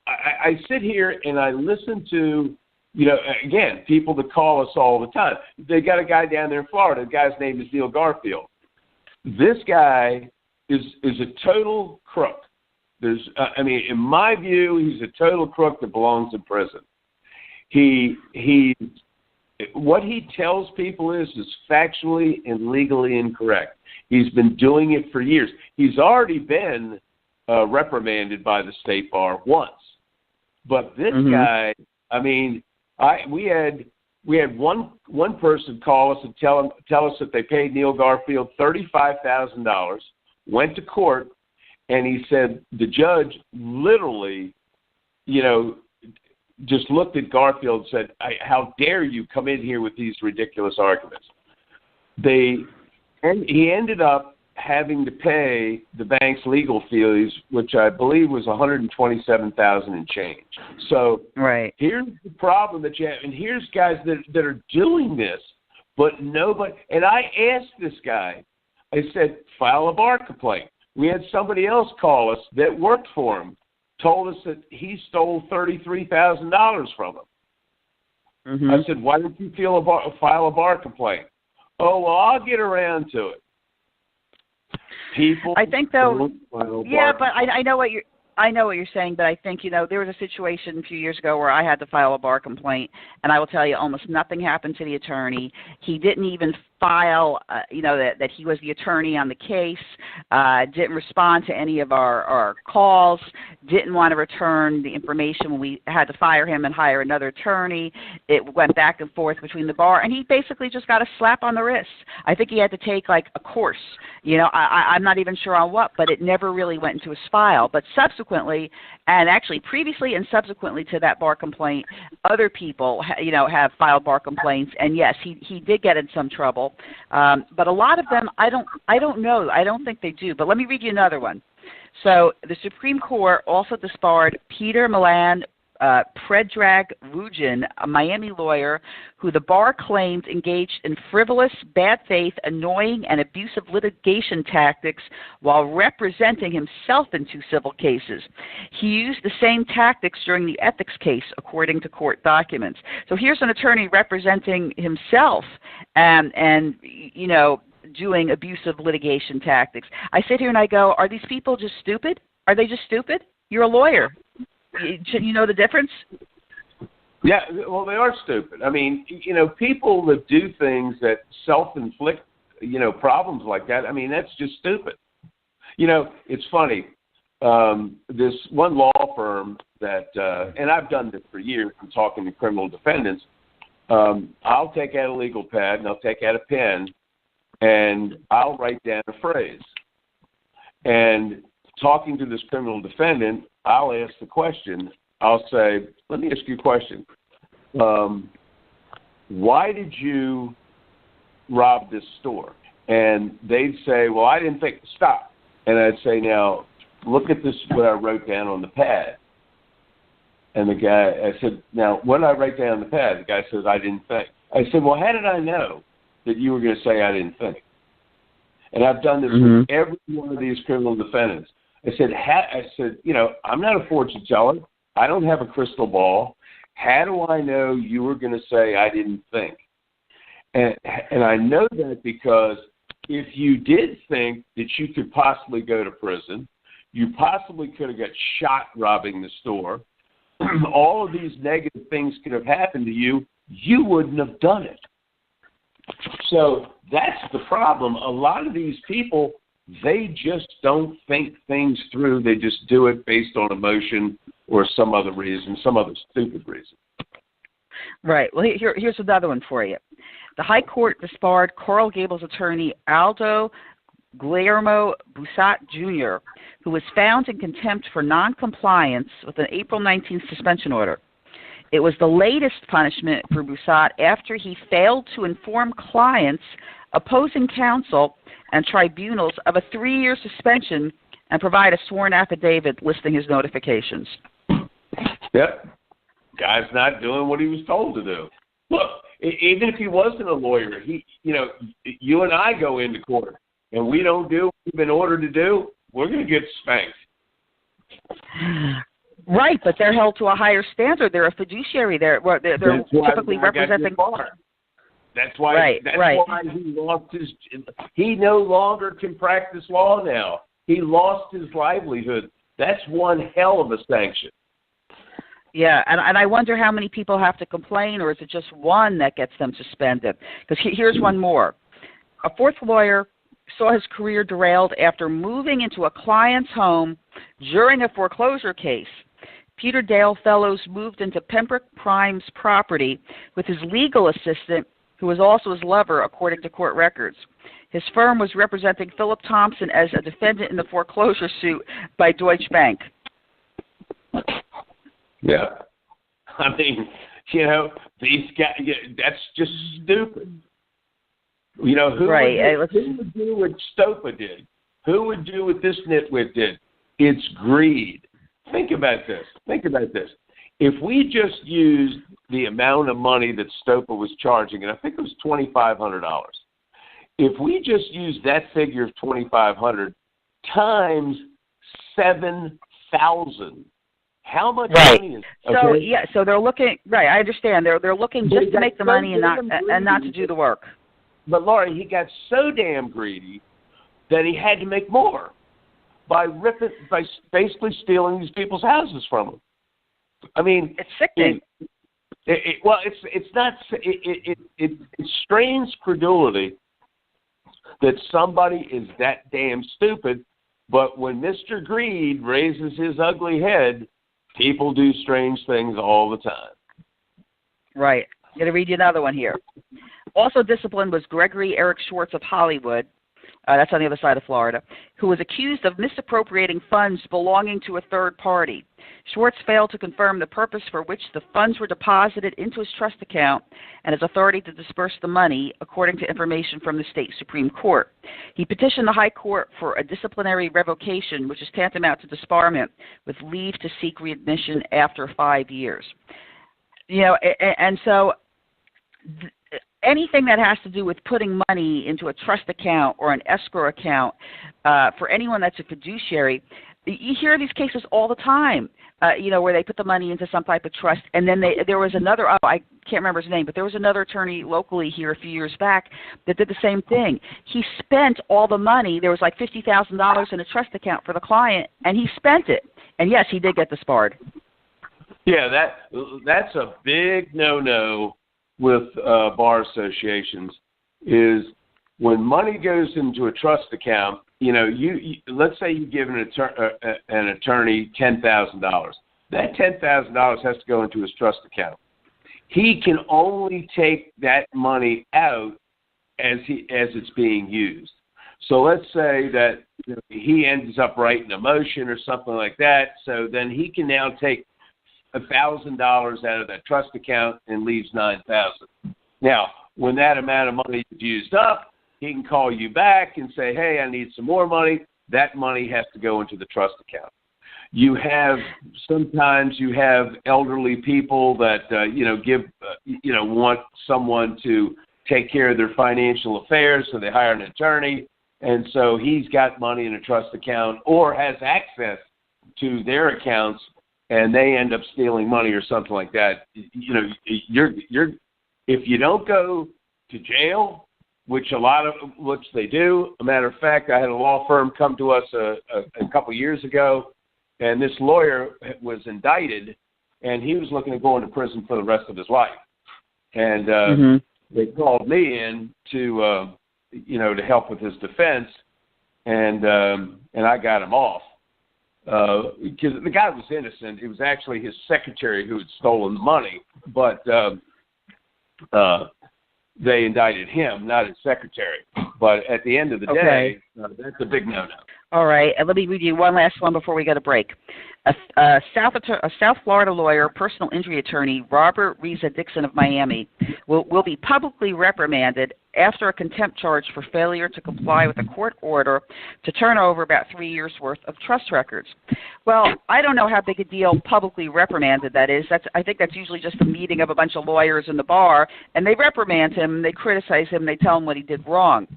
S3: I sit here and I listen to, again, people that call us all the time. They got a guy down there in Florida. The guy's name is Neil Garfield. This guy is a total crook. In my view, he's a total crook that belongs in prison. What he tells people is factually and legally incorrect. He's been doing it for years. He's already been reprimanded by the state bar once. But this guy, we had one person call us and tell us that they paid Neil Garfield $35,000, went to court, and he said the judge literally, just looked at Garfield and said, how dare you come in here with these ridiculous arguments. He ended up having to pay the bank's legal fees, which I believe was $127,000 and change. So here's the problem that you have, and here's guys that are doing this, but nobody. And I asked this guy, I said, file a bar complaint. We had somebody else call us that worked for him, told us that he stole $33,000 from him. I said, why don't you file a bar complaint? Oh, well, I'll get around to it. People,
S2: I think though, but I know what you're saying, but I think, there was a situation a few years ago where I had to file a bar complaint, and I will tell you almost nothing happened to the attorney. He didn't even file, that he was the attorney on the case, didn't respond to any of our calls, didn't want to return the information when we had to fire him and hire another attorney. It went back and forth between the bar, and he basically just got a slap on the wrist. I think he had to take like a course, I'm not even sure on what, but it never really went into his file. But subsequently, and actually previously and subsequently to that bar complaint, other people, have filed bar complaints, and yes, he did get in some trouble. But a lot of them, I don't know. I don't think they do. But let me read you another one. So the Supreme Court also disbarred Peter Milan Predrag Rugin, a Miami lawyer who the bar claimed engaged in frivolous, bad faith, annoying, and abusive litigation tactics while representing himself in 2 civil cases. He used the same tactics during the ethics case, according to court documents. So here's an attorney representing himself and doing abusive litigation tactics. I sit here and I go, are these people just stupid? Are they just stupid? You're a lawyer. Shouldn't you know the difference?
S3: Yeah, well, they are stupid. People that do things that self-inflict, problems like that, that's just stupid. It's funny. This one law firm that, and I've done this for years, I'm talking to criminal defendants, I'll take out a legal pad and I'll take out a pen and I'll write down a phrase. And talking to this criminal defendant, I'll ask the question. I'll say, let me ask you a question. Why did you rob this store? And they'd say, well, I didn't think. Stop. And I'd say, now, look at this, what I wrote down on the pad. And the guy, I said, now, what did I write down on the pad? The guy says, I didn't think. I said, well, how did I know that you were going to say I didn't think? And I've done this with every one of these criminal defendants. I said, I'm not a fortune teller. I don't have a crystal ball. How do I know you were going to say I didn't think? And I know that because if you did think that you could possibly go to prison, you possibly could have got shot robbing the store, all of these negative things could have happened to you, you wouldn't have done it. So that's the problem. A lot of these people, they just don't think things through. They just do it based on emotion or some other reason, some other stupid reason.
S2: Right. Well, here's another one for you. The High Court disbarred Coral Gables attorney Aldo Guillermo Busat Jr., who was found in contempt for noncompliance with an April 19th suspension order. It was the latest punishment for Busat after he failed to inform clients, opposing counsel, and tribunals of a 3-year suspension and provide a sworn affidavit listing his notifications.
S3: Yep. Guy's not doing what he was told to do. Look, even if he wasn't a lawyer, you and I go into court and we don't do what we've been ordered to do, we're going to get spanked.
S2: Right, but they're held to a higher standard. They're a fiduciary. They're typically representing.
S3: That's why.
S2: Right,
S3: that's
S2: right.
S3: why he lost his. He no longer can practice law now. He lost his livelihood. That's one hell of a sanction.
S2: Yeah, and I wonder how many people have to complain, or is it just one that gets them suspended? Because here's one more. A fourth lawyer saw his career derailed after moving into a client's home during a foreclosure case. Peter Dale Fellows moved into Pembroke Prime's property with his legal assistant, who was also his lover, according to court records. His firm was representing Philip Thompson as a defendant in the foreclosure suit by Deutsche Bank.
S3: Yeah. I mean, these guys, that's just stupid. Who would do what Stopa did? Who would do what this nitwit did? It's greed. Think about this. If we just used the amount of money that Stopa was charging, and I think it was $2,500, if we just used that figure of $2,500 times 7,000, how much money is okay?
S2: So they're looking, right, I understand. They're looking just to make the money and not to do the work.
S3: But Laurie, he got so damn greedy that he had to make more by basically stealing these people's houses from them. I mean,
S2: it's sickening.
S3: It strains credulity that somebody is that damn stupid. But when Mr. Greed raises his ugly head, people do strange things all the time.
S2: Right. I'm going to read you another one here. Also disciplined was Gregory Eric Schwartz of Hollywood, that's on the other side of Florida, who was accused of misappropriating funds belonging to a third party. Schwartz failed to confirm the purpose for which the funds were deposited into his trust account and his authority to disperse the money, according to information from the state Supreme Court. He petitioned the High Court for a disciplinary revocation, which is tantamount to disbarment, with leave to seek readmission after 5 years. And so anything that has to do with putting money into a trust account or an escrow account for anyone that's a fiduciary, you hear these cases all the time, where they put the money into some type of trust. And then there was another, I can't remember his name, but there was another attorney locally here a few years back that did the same thing. He spent all the money. There was like $50,000 in a trust account for the client, and he spent it. And, yes, he did get disbarred.
S3: Yeah, that's a big no-no with bar associations, is when money goes into a trust account, you let's say you give an attorney $10,000. That $10,000 has to go into his trust account. He can only take that money out as it's being used. So let's say that he ends up writing a motion or something like that. So then he can now take $1,000 out of that trust account and leaves $9,000. Now, when that amount of money is used up, he can call you back and say, "Hey, I need some more money." That money has to go into the trust account. Sometimes you have elderly people that want someone to take care of their financial affairs, so they hire an attorney, and so he's got money in a trust account or has access to their accounts, and they end up stealing money or something like that. If you don't go to jail, which they do. A matter of fact, I had a law firm come to us a couple years ago, and this lawyer was indicted, and he was looking at going to prison for the rest of his life. And they called me in to help with his defense, and I got him off. Because the guy was innocent. It was actually his secretary who had stolen the money, but they indicted him, not his secretary. But at the end of the day, that's a big no-no.
S2: All right, and let me read you one last one before we go to break. A South Florida lawyer, personal injury attorney, Robert Reza Dixon of Miami, will be publicly reprimanded after a contempt charge for failure to comply with a court order to turn over about 3 years' worth of trust records. Well, I don't know how big a deal publicly reprimanded that is. I think that's usually just a meeting of a bunch of lawyers in the bar, and they reprimand him, they criticize him, they tell him what he did wrong.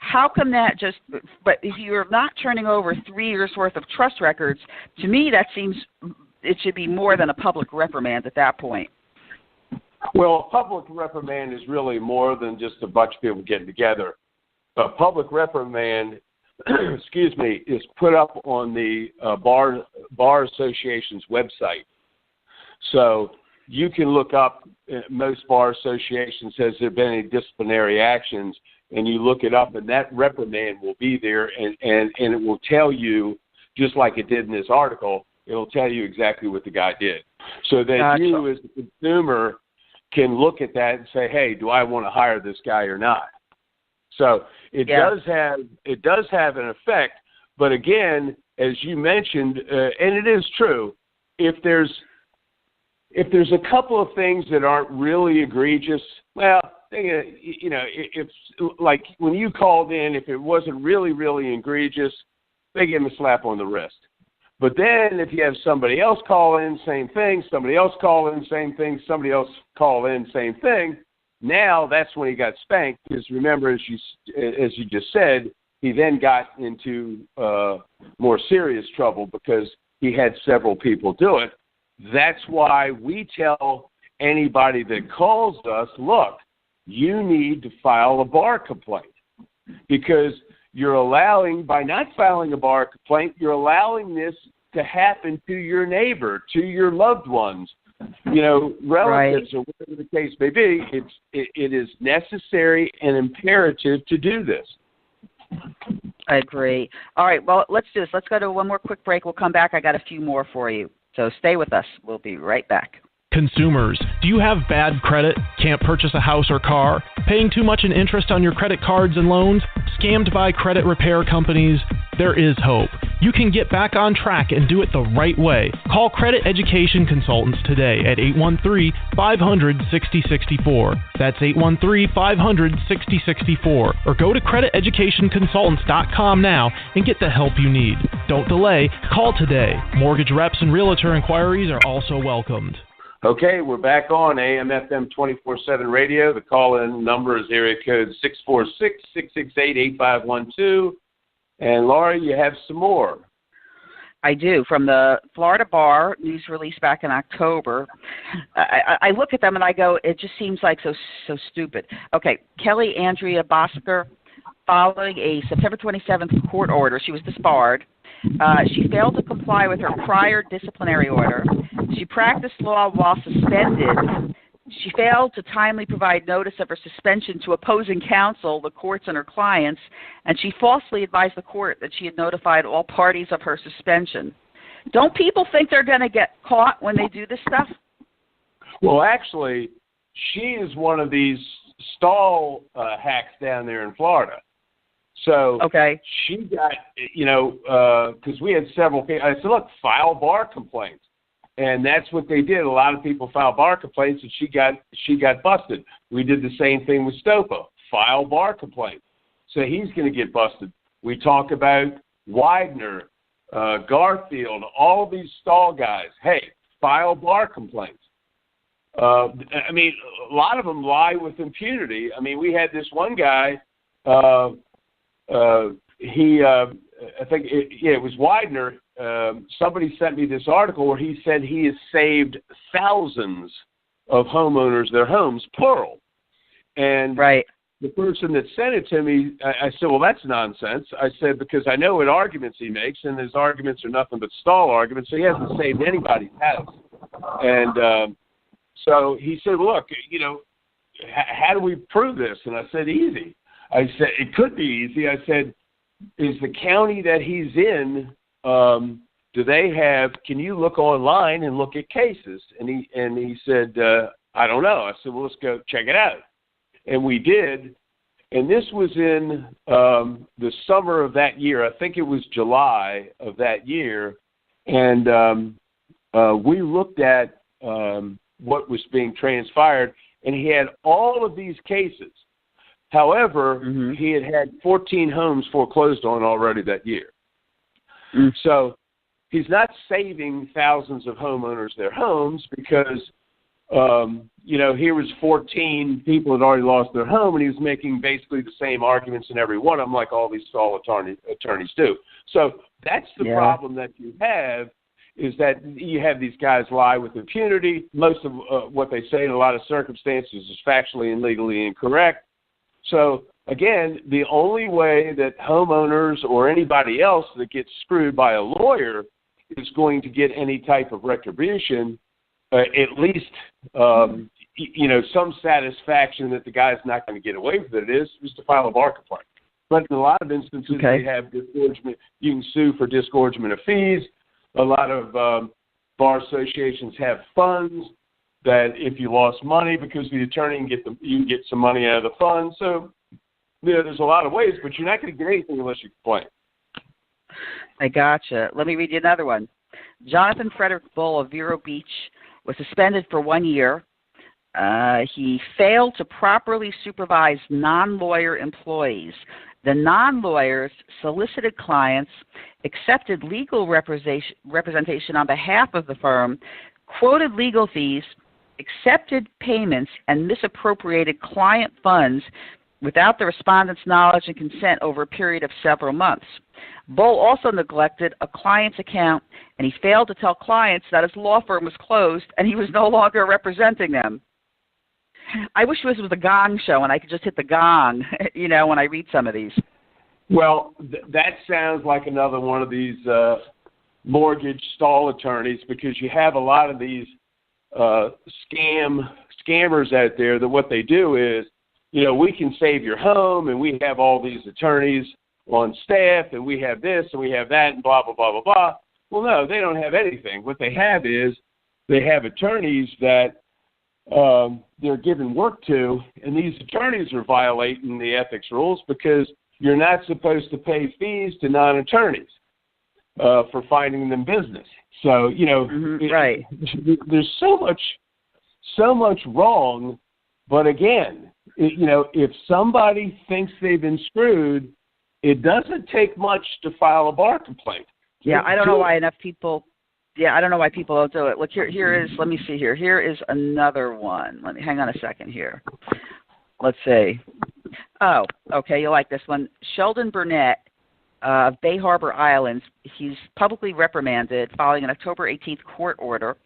S2: How come that just, but if you're not turning over 3 years' worth of trust records, to me that seems it should be more than a public reprimand at that point.
S3: Well, a public reprimand is really more than just a bunch of people getting together. A public reprimand, is put up on the Bar Association's website. So you can look up, most bar associations, has there been any disciplinary actions, and you look it up, and that reprimand will be there, and it will tell you, just like it did in this article, it will tell you exactly what the guy did. So that
S2: Gotcha.
S3: You, as a consumer, can look at that and say, hey, do I want to hire this guy or not? So it does have an effect, but again, as you mentioned, and it is true, if there's a couple of things that aren't really egregious, well, if like when you called in, if it wasn't really, really egregious, they give him a slap on the wrist. But then if you have somebody else call in, same thing, somebody else call in, same thing, somebody else call in, same thing, now that's when he got spanked, because remember, as you just said, he then got into more serious trouble because he had several people do it. That's why we tell anybody that calls us, look, you need to file a bar complaint, because you're allowing, by not filing a bar complaint, you're allowing this to happen to your neighbor, to your loved ones, relatives, right, or whatever the case may be. It is necessary and imperative to do this.
S2: I agree. All right, well, let's do this. Let's go to one more quick break. We'll come back. I got a few more for you. So stay with us. We'll be right back.
S4: Consumers, do you have bad credit? Can't purchase a house or car? Paying too much in interest on your credit cards and loans? Scammed by credit repair companies? There is hope. You can get back on track and do it the right way. Call Credit Education Consultants today at 813-500-6064. That's 813-500-6064. Or go to crediteducationconsultants.com now and get the help you need. Don't delay. Call today. Mortgage reps and realtor inquiries are also welcomed.
S3: Okay, we're back on AM/FM 24/7 radio. The call-in number is area code 646-668-8512. And Laura, you have some more.
S2: I do. From the Florida Bar news release back in October, I look at them and I go, it just seems like so stupid. Okay, Kelly Andrea Bosker, following a September 27th court order, she was disbarred. She failed to comply with her prior disciplinary order. She practiced law while suspended. She failed to timely provide notice of her suspension to opposing counsel, the courts, and her clients, and she falsely advised the court that she had notified all parties of her suspension. Don't people think they're going to get caught when they do this stuff?
S3: Well, actually, she is one of these stall hacks down there in Florida. So
S2: okay,
S3: she got, because we had several people. I said, look, file bar complaints. And that's what they did. A lot of people filed bar complaints, and she got busted. We did the same thing with Stopa. File bar complaint. So he's going to get busted. We talk about Widener, Garfield, all these stall guys. Hey, file bar complaints. A lot of them lie with impunity. I mean, we had this one guy. I think it was Widener. Somebody sent me this article where he said he has saved thousands of homeowners their homes, plural. And
S2: right.
S3: The person that sent it to me, I said, well, that's nonsense. I said, because I know what arguments he makes, and his arguments are nothing but stall arguments, so he hasn't saved anybody's house. And so he said, well, look, how do we prove this? And I said, easy. I said, it could be easy. I said, is the county that he's in, do they have, can you look online and look at cases? And he said, I don't know. I said, well, let's go check it out. And we did. And this was in the summer of that year. I think it was July of that year. And we looked at what was being transpired, and he had all of these cases. However, he had 14 homes foreclosed on already that year. So he's not saving thousands of homeowners their homes because, here was 14 people had already lost their home, and he was making basically the same arguments in every one of them, like all these stall attorneys do. So that's the problem that you have, is that you have these guys lie with impunity. Most of what they say in a lot of circumstances is factually and legally incorrect. So, again, the only way that homeowners or anybody else that gets screwed by a lawyer is going to get any type of retribution, at least, some satisfaction that the guy's not going to get away with it, is to file a bar complaint. But in a lot of instances, they have disgorgement. You can sue for disgorgement of fees. A lot of bar associations have funds that if you lost money because the attorney you can get some money out of the fund. So there's a lot of ways, but you're not going to get anything unless you complain.
S2: I gotcha. Let me read you another one. Jonathan Frederick Bull of Vero Beach was suspended for 1 year. He failed to properly supervise non-lawyer employees. The non-lawyers solicited clients, accepted legal representation on behalf of the firm, quoted legal fees, accepted payments, and misappropriated client funds without the respondent's knowledge and consent over a period of several months. Bull also neglected a client's account, and he failed to tell clients that his law firm was closed and he was no longer representing them. I wish this was a gong show and I could just hit the gong, when I read some of these.
S3: Well, that sounds like another one of these mortgage stall attorneys, because you have a lot of these scammers out there that what they do is, we can save your home, and we have all these attorneys on staff, and we have this and we have that, and blah, blah, blah, blah, blah. Well, no, they don't have anything. What they have is they have attorneys that they're giving work to, and these attorneys are violating the ethics rules because you're not supposed to pay fees to non-attorneys for finding them business. So,
S2: right.
S3: There's so much wrong, but again, if somebody thinks they've been screwed, it doesn't take much to file a bar complaint.
S2: Yeah, I don't know why enough people. Yeah, I don't know why people don't do it. Look, here is. Let me see here. Here is another one. Let me hang on a second here. Let's see. Oh, okay. You like this one? Sheldon Burnett of Bay Harbor Islands. He's publicly reprimanded following an October 18th court order.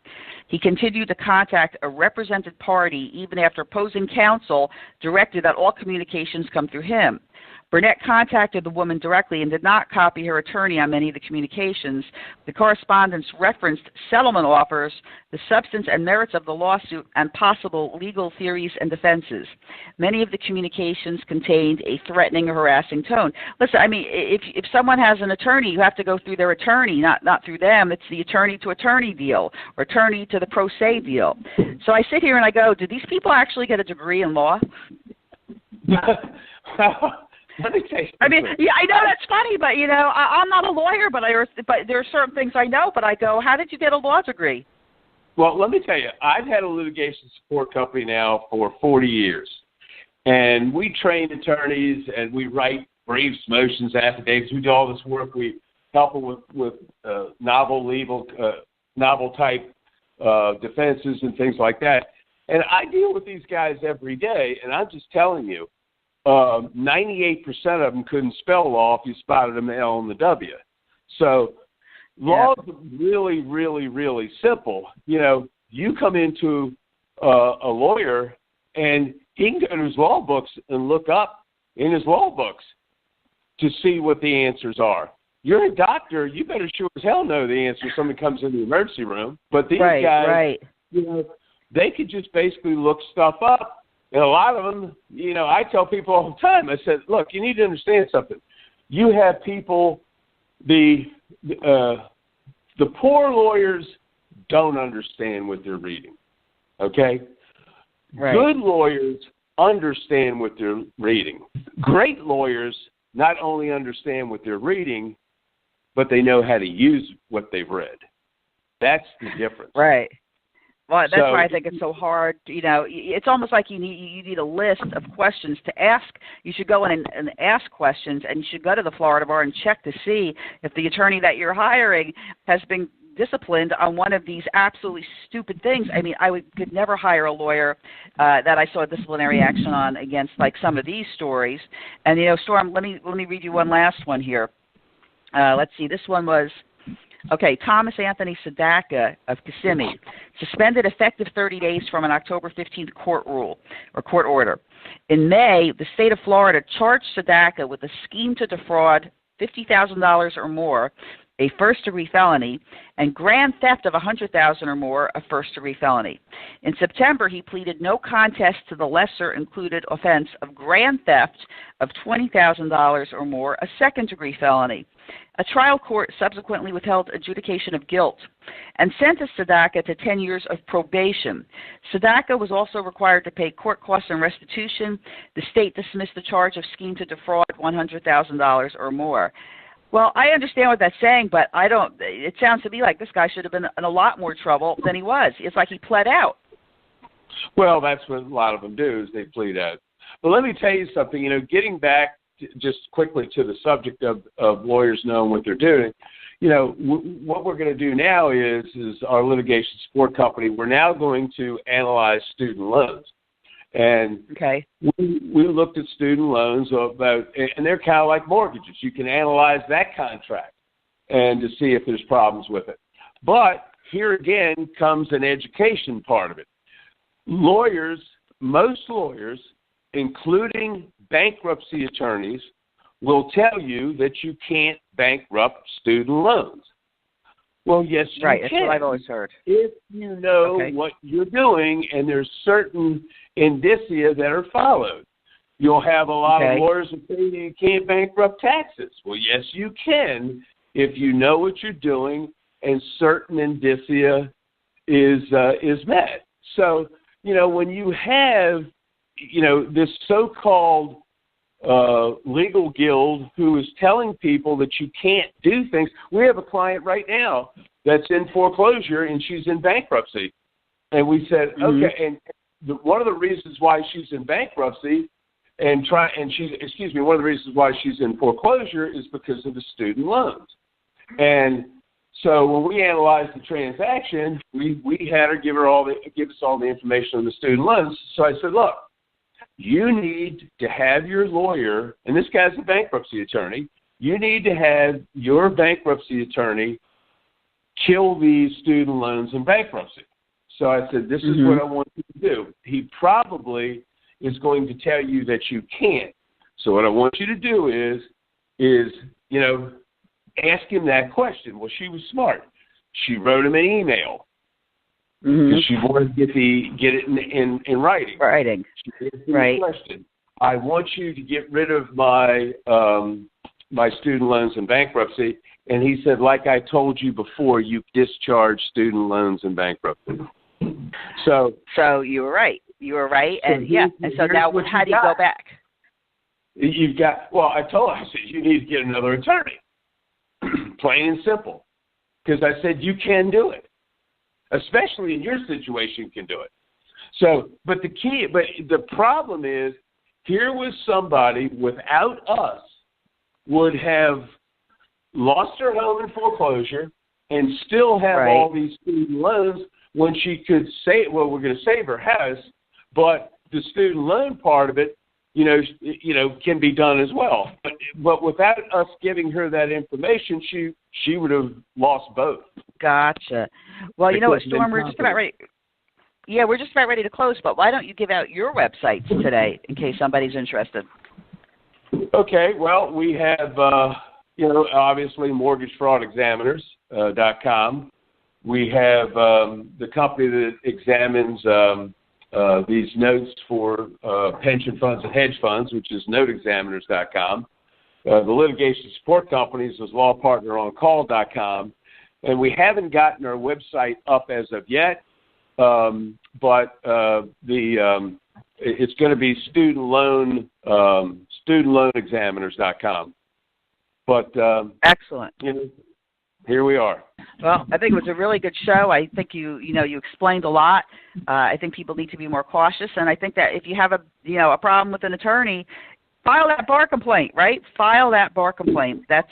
S2: He continued to contact a represented party even after opposing counsel directed that all communications come through him. Burnett contacted the woman directly and did not copy her attorney on many of the communications. The correspondence referenced settlement offers, the substance and merits of the lawsuit, and possible legal theories and defenses. Many of the communications contained a threatening or harassing tone. Listen, I mean, if someone has an attorney, you have to go through their attorney, not through them. It's the attorney-to-attorney deal or attorney to the pro se deal. So I sit here and I go, did these people actually get a degree in law?
S3: Let me tell you something.
S2: I mean, yeah, I know that's funny, but I'm not a lawyer, but there are certain things I know. But I go, how did you get a law degree?
S3: Well, let me tell you, I've had a litigation support company now for 40 years, and we train attorneys and we write briefs, motions, affidavits. We do all this work. We help them with novel type defenses and things like that. And I deal with these guys every day, and I'm just telling you. 98% of them couldn't spell law if you spotted them the L and the W. So law is really, really, really simple. You come into a lawyer and he can go to his law books and look up in his law books to see what the answers are. You're a doctor, you better sure as hell know the answer if somebody comes in the emergency room. But these guys, they could just basically look stuff up. And a lot of them, I tell people all the time, I said, look, you need to understand something. You have people, the poor lawyers don't understand what they're reading, okay?
S2: Right.
S3: Good lawyers understand what they're reading. Great lawyers not only understand what they're reading, but they know how to use what they've read. That's the difference.
S2: Right. Well, that's why I think it's so hard. It's almost like you need a list of questions to ask. You should go in and ask questions, and you should go to the Florida bar and check to see if the attorney that you're hiring has been disciplined on one of these absolutely stupid things. I mean, could never hire a lawyer that I saw disciplinary action on against like some of these stories. And Storm, let me read you one last one here. Let's see. This one was. Okay, Thomas Anthony Sadaka of Kissimmee, suspended effective 30 days from an October 15th court order. In May, the state of Florida charged Sadaka with a scheme to defraud $50,000 or more, a first-degree felony, and grand theft of $100,000 or more, a first-degree felony. In September, he pleaded no contest to the lesser-included offense of grand theft of $20,000 or more, a second-degree felony. A trial court subsequently withheld adjudication of guilt and sentenced Sadaka to 10 years of probation. Sadaka was also required to pay court costs and restitution. The state dismissed the charge of scheme to defraud $100,000 or more. Well, I understand what that's saying, but I don't. It sounds to me like this guy should have been in a lot more trouble than he was. It's like he pled out.
S3: Well, that's what a lot of them do, is they plead out. But let me tell you something. Getting back just quickly to the subject of lawyers knowing what they're doing, what we're going to do now is our litigation support company, we're now going to analyze student loans. And
S2: okay.
S3: we looked at student loans and they're kind of like mortgages. You can analyze that contract and to see if there's problems with it. But here again comes an education part of it. Most lawyers, including bankruptcy attorneys, will tell you that you can't bankrupt student loans. Well, yes, you
S2: right.
S3: can.
S2: That's what I've always heard.
S3: If you know what you're doing and there's certain indicia that are followed. You'll have a lot of lawyers that say you can't bankrupt taxes. Well, yes, you can if you know what you're doing and certain indicia is met. So, when you have, this so-called legal guild who is telling people that you can't do things. We have a client right now that's in foreclosure and she's in bankruptcy. And we said, okay, and one of the reasons why she's in bankruptcy one of the reasons why she's in foreclosure is because of the student loans. And so when we analyzed the transaction, we had her give us all the information on the student loans. So I said, look, you need to have your lawyer, and this guy's a bankruptcy attorney, you need to have your bankruptcy attorney kill these student loans in bankruptcy. So I said, this is what I want you to do. He probably is going to tell you that you can't. So what I want you to do is ask him that question. Well, she was smart. She wrote him an email. Because she wanted to get it in writing. She asked him a question. I want you to get rid of my student loans in bankruptcy. And he said, like I told you before, you discharge student loans in bankruptcy. So
S2: you were right. And so now how do you go back?
S3: I told her, I said, you need to get another attorney. Plain and simple. Because I said, you can do it. Especially in your situation, you can do it. So, but the problem is, here was somebody without us would have lost her home in foreclosure and still have all these student loans when she could say, well, we're going to save her house, but the student loan part of it, can be done as well. But without us giving her that information, she would have lost both.
S2: Gotcha. Well, you know what, Storm, we're just about ready. Yeah, we're just about ready to close, but why don't you give out your websites today in case somebody's interested?
S3: Okay, well, we have, obviously mortgagefraudexaminers.com. We have the company that examines these notes for pension funds and hedge funds, which is noteexaminers.com. The litigation support companies is lawpartneroncall.com. And we haven't gotten our website up as of yet, but it's going to be studentloanexaminers.com. But
S2: excellent.
S3: Here we are.
S2: Well, I think it was a really good show. I think you explained a lot. I think people need to be more cautious, and I think that if you have a problem with an attorney, file that bar complaint, right? File that bar complaint. That's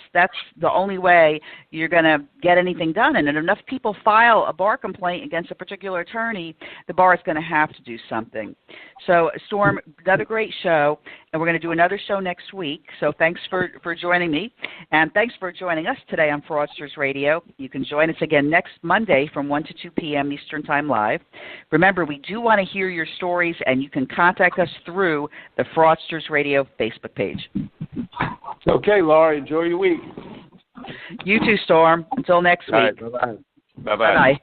S2: the only way you're going to get anything done. And if enough people file a bar complaint against a particular attorney, the bar is going to have to do something. So, Storm, another great show, and we're going to do another show next week. So thanks for joining me, and thanks for joining us today on Fraudsters Radio. You can join us again next Monday from 1 to 2 p.m. Eastern Time live. Remember, we do want to hear your stories, and you can contact us through the Fraudsters Radio Facebook page.
S3: Okay, Laura, enjoy your week.
S2: You too, Storm. Until next week.
S3: All right, bye-bye. Bye-bye.
S2: Bye-bye.